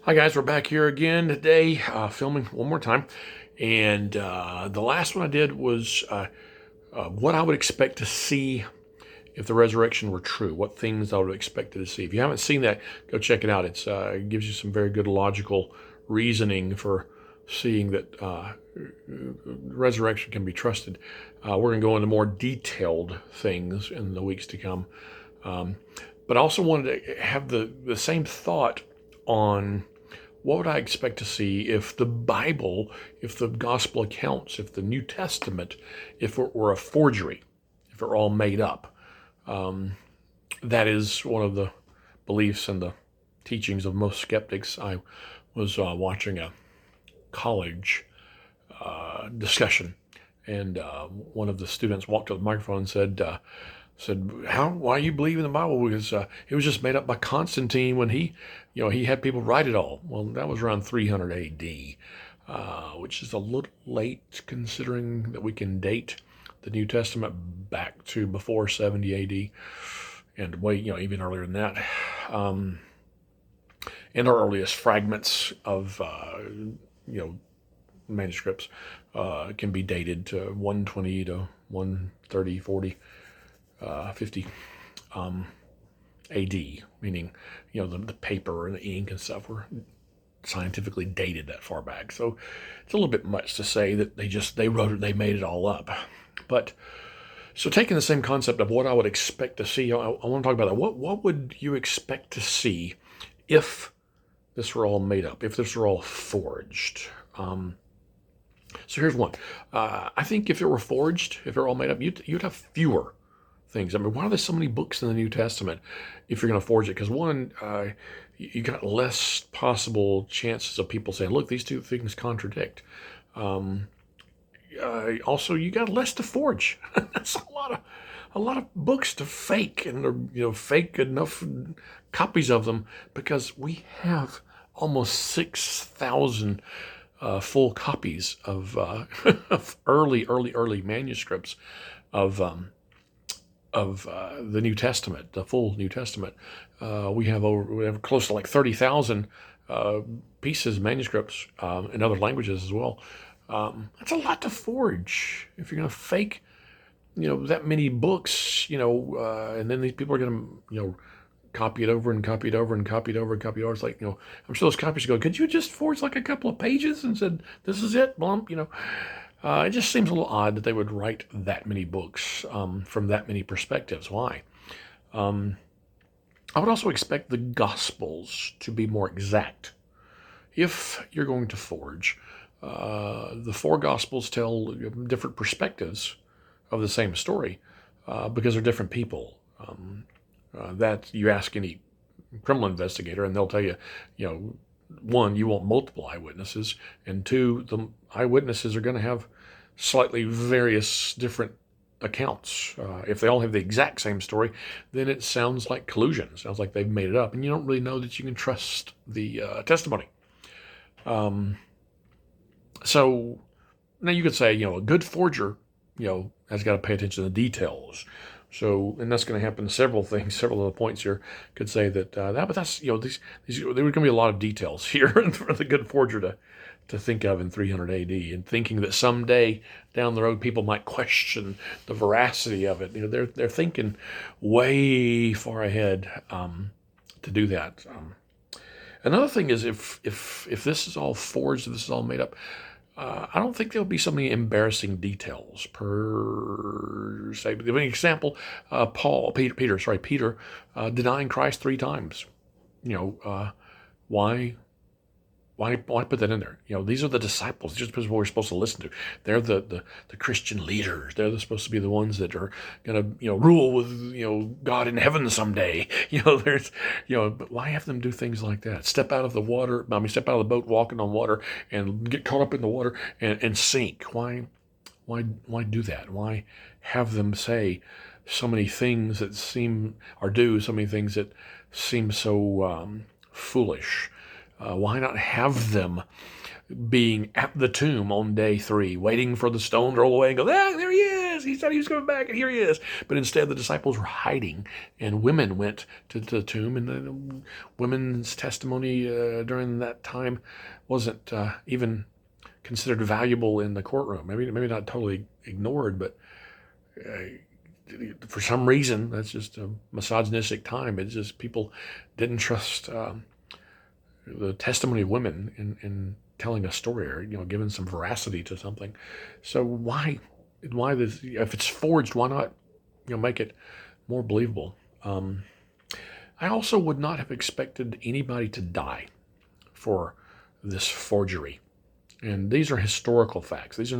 Hi guys, we're back here again today, filming one more time. And the last one I did was what I would expect to see if the resurrection were true. What things I would expect to see. If you haven't seen that, go check it out. It gives you some very good logical reasoning for seeing that resurrection can be trusted. We're going to go into more detailed things in the weeks to come. But I also wanted to have the same thought on what would I expect to see if the Bible, if the gospel accounts, if the New Testament, if it were a forgery, if it were all made up. That is one of the beliefs and the teachings of most skeptics. I was watching a college discussion, and one of the students walked up to the microphone and said, why you believe in the Bible? Because it was just made up by Constantine when he had people write it all. Well, that was around 300 A.D., which is a little late considering that we can date the New Testament back to before 70 A.D. and way, even earlier than that. And our earliest fragments of, manuscripts can be dated to 120 to 130, 40. 50 AD, meaning, the paper and the ink and stuff were scientifically dated that far back. So it's a little bit much to say that they wrote it, they made it all up. But so taking the same concept of what I would expect to see, I want to talk about that. What would you expect to see if this were all made up, if this were all forged? So here's one. I think if it were forged, if it were all made up, you'd have fewer things. I mean, why are there so many books in the New Testament if you're going to forge it? Because one, you got less possible chances of people saying, look, these two things contradict. Also, you got less to forge. That's a lot of books to fake, and fake enough copies of them, because we have almost 6,000 full copies of of early manuscripts of the New Testament, the full New Testament. We have close to like 30,000 pieces, manuscripts in other languages as well. That's a lot to forge if you're going to fake, that many books, and then these people are going to, copy it over and copy it over and copy it over and copy it over. It's like, I'm sure those copies go, could you just forge like a couple of pages and said, this is it, blump, It just seems a little odd that they would write that many books from that many perspectives. Why? I would also expect the Gospels to be more exact. If you're going to forge, the four Gospels tell different perspectives of the same story because they're different people. That you ask any criminal investigator, and they'll tell you, one, you want multiple eyewitnesses, and two, the eyewitnesses are going to have slightly various different accounts. If they all have the exact same story, then it sounds like collusion. It sounds like they've made it up, and you don't really know that you can trust the testimony. So now you could say, a good forger, has got to pay attention to the details. So, and that's going to happen. Several of the points here could say but that's, there were going to be a lot of details here for the good forger to think of in 300 AD, and thinking that someday down the road people might question the veracity of it. They're thinking way far ahead to do that. Another thing is if this is all forged, if this is all made up, I don't think there'll be so many embarrassing details per se. But an example, Peter denying Christ 3 times. Why put that in there? These are the disciples. These are people we're supposed to listen to. They're the Christian leaders. They're supposed to be the ones that are going to rule with God in heaven someday. But why have them do things like that? Step out of the boat, walking on water, and get caught up in the water and sink. Why do that? Why have them say so many things that do so many things that seem so foolish? Why not have them being at the tomb on day 3, waiting for the stone to roll away and go, there he is, He said he was coming back, and here he is. But instead, the disciples were hiding, and women went to the tomb, and the women's testimony during that time wasn't even considered valuable in the courtroom. Maybe not totally ignored, but for some reason, that's just a misogynistic time. It's just people didn't trust the testimony of women in telling a story, or giving some veracity to something. So why this? If it's forged, why not make it more believable? I also would not have expected anybody to die for this forgery. And these are historical facts. This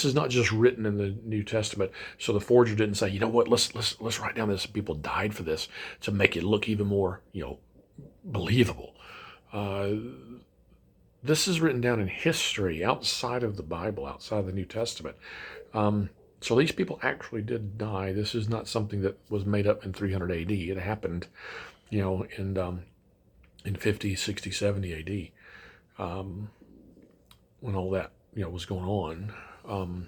is not just written in the New Testament. So the forger didn't say, what, let's write down this. People died for this to make it look even more, believable. This is written down in history outside of the Bible, outside of the New Testament. So these people actually did die. This is not something that was made up in 300 AD. It happened, in 50, 60, 70 AD. When all that was going on.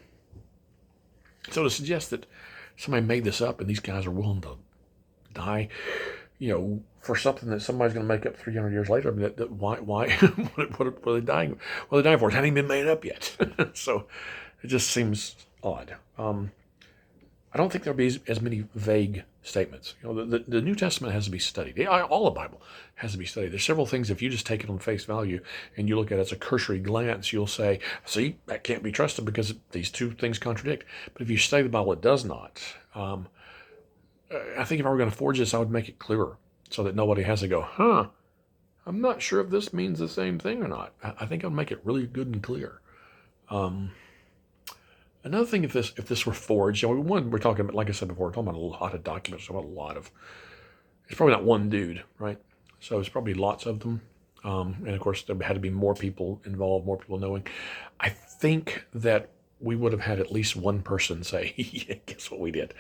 So to suggest that somebody made this up and these guys are willing to die, for something that somebody's going to make up 300 years later, I mean, why what are they dying? What are they dying for? It hadn't even been made up yet. So it just seems odd. I don't think there'll be as many vague statements. The New Testament has to be studied. All the Bible has to be studied. There's several things, if you just take it on face value and you look at it as a cursory glance, you'll say, see, that can't be trusted because these two things contradict. But if you study the Bible, it does not. I think if I were going to forge this, I would make it clearer so that nobody has to go, I'm not sure if this means the same thing or not. I think I'd make it really good and clear. Another thing, if this were forged, we're talking about, like I said before, we're talking about a lot of documents, it's probably not one dude, right? So it's probably lots of them. And of course, there had to be more people involved, more people knowing. I think that we would have had at least one person say, yeah, guess what we did?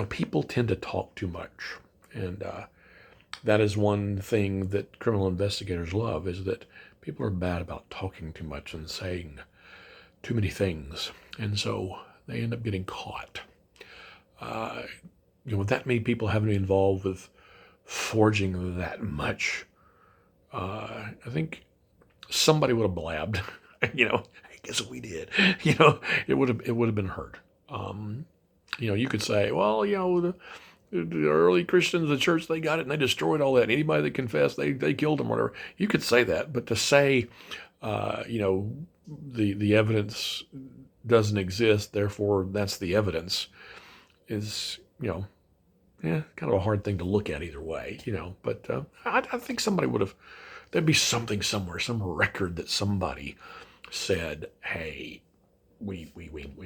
People tend to talk too much. And that is one thing that criminal investigators love, is that people are bad about talking too much and saying too many things, and so they end up getting caught. With that many people having to be involved with forging that much, I think somebody would have blabbed. I guess what we did. It would have been heard. You could say, well, the early Christians, the church, they got it and they destroyed all that. Anybody that confessed, they killed them, whatever. You could say that, but to say, the evidence doesn't exist, therefore that's the evidence, is, kind of a hard thing to look at either way, But I think somebody there'd be something somewhere, some record that somebody said, hey, we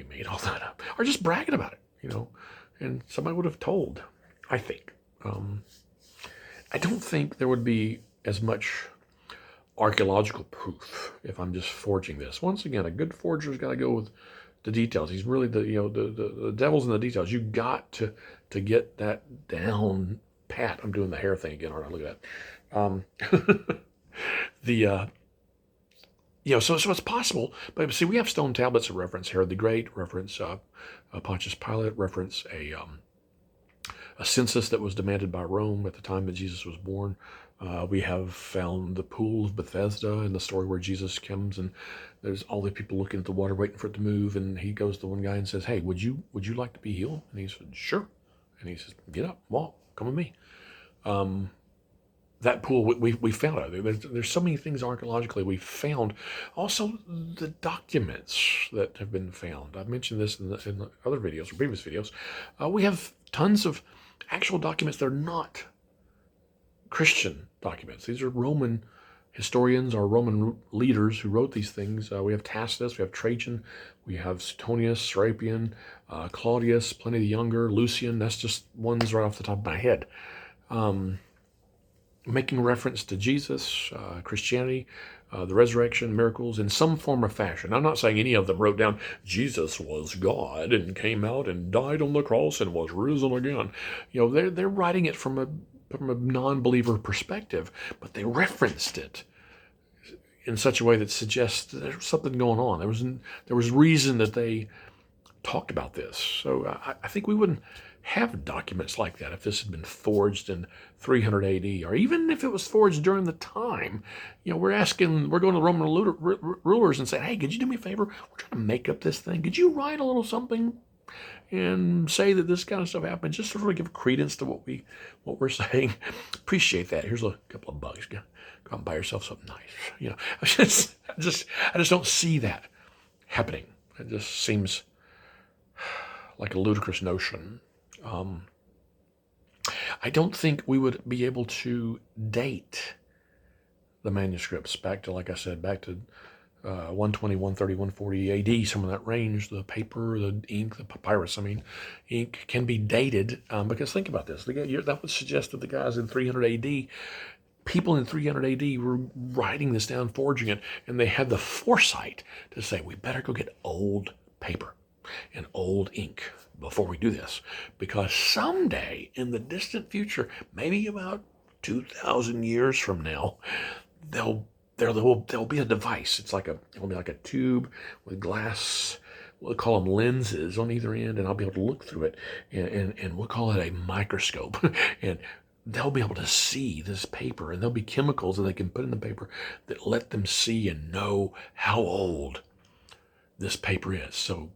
made all that up, or just bragging about it, and somebody would have told, I think. I don't think there would be as much archaeological proof if I'm just forging this. Once again, a good forger's got to go with the details. He's really the devil's in the details. You got to get that down pat. I'm doing the hair thing again. All right, look at that. So it's possible. But see, we have stone tablets that reference Herod the Great, reference Pontius Pilate, reference a census that was demanded by Rome at the time that Jesus was born. We have found the pool of Bethesda in the story where Jesus comes and there's all the people looking at the water waiting for it to move, and he goes to one guy and says, hey, would you like to be healed? And he said, sure. And he says, get up, walk, come with me. That pool, we found it. There's so many things archaeologically we found. Also, the documents that have been found. I've mentioned this in the other videos, or previous videos. We have tons of actual documents that are not Christian documents. These are Roman historians or Roman leaders who wrote these things. We have Tacitus, we have Trajan, we have Suetonius, Serapion, Claudius, Pliny the Younger, Lucian. That's just ones right off the top of my head. Making reference to Jesus, Christianity, the resurrection, miracles in some form or fashion. I'm not saying any of them wrote down Jesus was God and came out and died on the cross and was risen again. They're writing it from a non-believer perspective, but they referenced it in such a way that suggests that there's something going on. There was reason that they talked about this. So I think we wouldn't have documents like that if this had been forged in 300 AD, or even if it was forged during the time. We're going to Roman rulers and saying, hey, could you do me a favor? We're trying to make up this thing. Could you write a little something and say that this kind of stuff happened, just to really give credence to what we're saying? Appreciate that. Here's a couple of bucks. Go out and buy yourself something nice. I just don't see that happening. It just seems like a ludicrous notion. I don't think we would be able to date the manuscripts back to, like I said, back to 120, 130, 140 AD, some of that range. The paper, the ink, the papyrus, ink can be dated, because think about this. That would suggest that the guys in 300 AD, people in 300 AD were writing this down, forging it, and they had the foresight to say, we better go get old paper and old ink before we do this, because someday in the distant future, maybe about 2,000 years from now, there'll be a device. It'll be like a tube with glass. We'll call them lenses on either end, and I'll be able to look through it, and we'll call it a microscope. And they'll be able to see this paper, and there'll be chemicals that they can put in the paper that let them see and know how old this paper is. So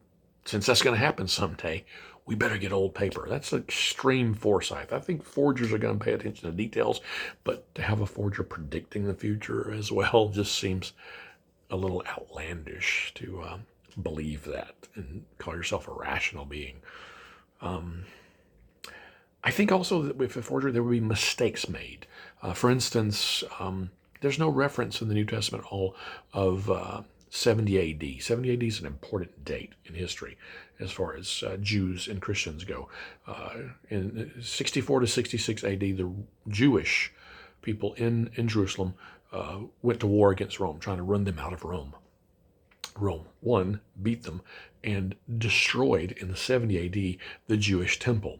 since that's going to happen someday, we better get old paper. That's extreme foresight. I think forgers are going to pay attention to details, but to have a forger predicting the future as well just seems a little outlandish to believe that and call yourself a rational being. I think also that with a forgery, there would be mistakes made. For instance, there's no reference in the New Testament at all of 70 AD. 70 AD is an important date in history as far as Jews and Christians go. In 64 to 66 AD, the Jewish people in Jerusalem went to war against Rome, trying to run them out of Rome. Rome, one, beat them and destroyed in the 70 AD the Jewish temple.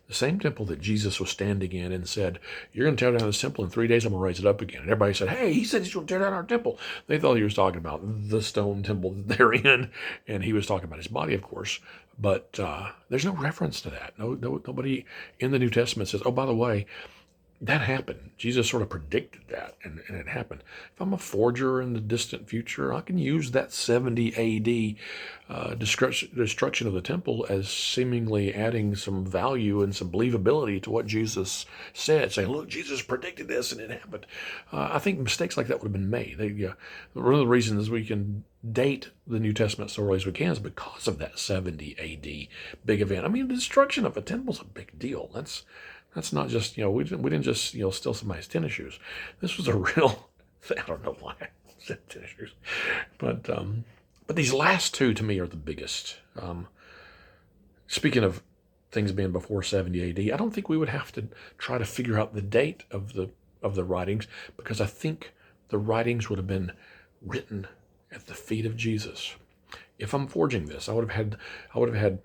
The same temple that Jesus was standing in and said, you're going to tear down this temple in 3 days, I'm going to raise it up again. And everybody said, hey, he said he's going to tear down our temple. They thought he was talking about the stone temple that they're in, and he was talking about his body, of course. But there's no reference to that. Nobody in the New Testament says, oh, by the way, that happened. Jesus sort of predicted that, and it happened. If I'm a forger in the distant future, I can use that 70 AD destruction of the temple as seemingly adding some value and some believability to what Jesus said, saying, look, Jesus predicted this, and it happened. I think mistakes like that would have been made. One of the reasons we can date the New Testament so early as we can is because of that 70 AD big event. The destruction of a temple is a big deal. That's not just, we didn't just, steal somebody's tennis shoes. This was a real thing. I don't know why I said tennis shoes. But these last two to me are the biggest. Speaking of things being before 70 AD, I don't think we would have to try to figure out the date of the writings, because I think the writings would have been written at the feet of Jesus. If I'm forging this, I would have had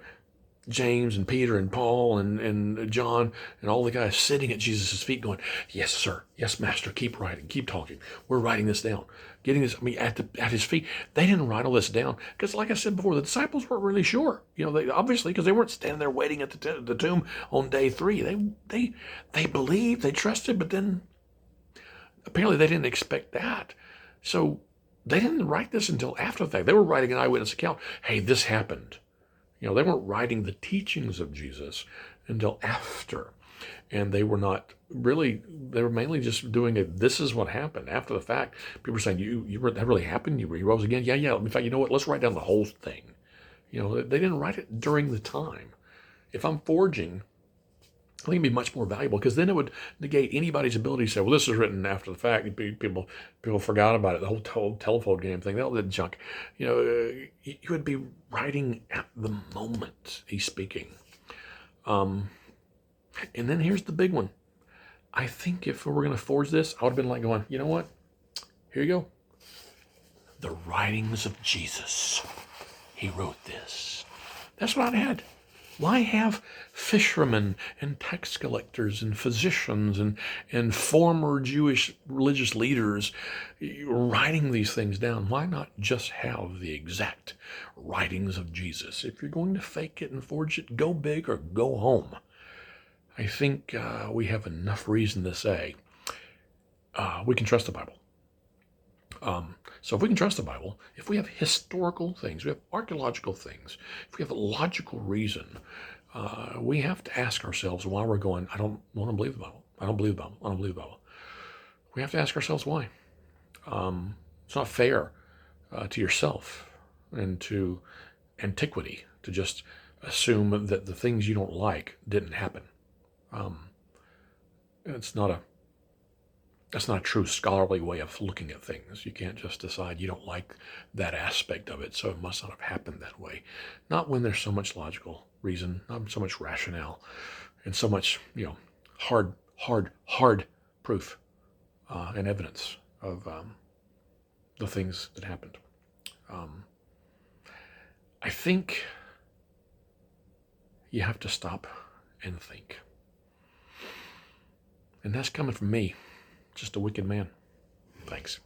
James and Peter and Paul and John and all the guys sitting at Jesus' feet going, yes, sir. Yes, master. Keep writing. Keep talking. We're writing this down. Getting this, at his feet. They didn't write all this down because, like I said before, the disciples weren't really sure. They obviously, because they weren't standing there waiting at the tomb on day 3. They believed, they trusted, but then apparently they didn't expect that. So they didn't write this until after the fact. They were writing an eyewitness account. Hey, this happened. They weren't writing the teachings of Jesus until after. And they were not really, they were mainly just doing it. This is what happened after the fact. People were saying, that really happened? You rose again? Yeah. In fact, you know what? Let's write down the whole thing. They didn't write it during the time. If I'm forging, I think it'd be much more valuable, because then it would negate anybody's ability to say, well, this was written after the fact. People forgot about it, the whole telephone game thing, all that junk. You would be writing at the moment he's speaking. And then here's the big one. I think if we were going to forge this, I would have been like going, you know what? Here you go. The writings of Jesus. He wrote this. That's what I'd had. Why have fishermen and tax collectors and physicians and former Jewish religious leaders writing these things down? Why not just have the exact writings of Jesus? If you're going to fake it and forge it, go big or go home. I think we have enough reason to say we can trust the Bible. So if we can trust the Bible, if we have historical things, we have archaeological things, if we have a logical reason, we have to ask ourselves why we're going, I don't want to believe the Bible. I don't believe the Bible. I don't believe the Bible. We have to ask ourselves why. It's not fair to yourself and to antiquity to just assume that the things you don't like didn't happen. It's not a That's not a true scholarly way of looking at things. You can't just decide you don't like that aspect of it, so it must not have happened that way. Not when there's so much logical reason, not so much rationale, and so much, hard proof and evidence of the things that happened. I think you have to stop and think. And that's coming from me, just a wicked man. Thanks.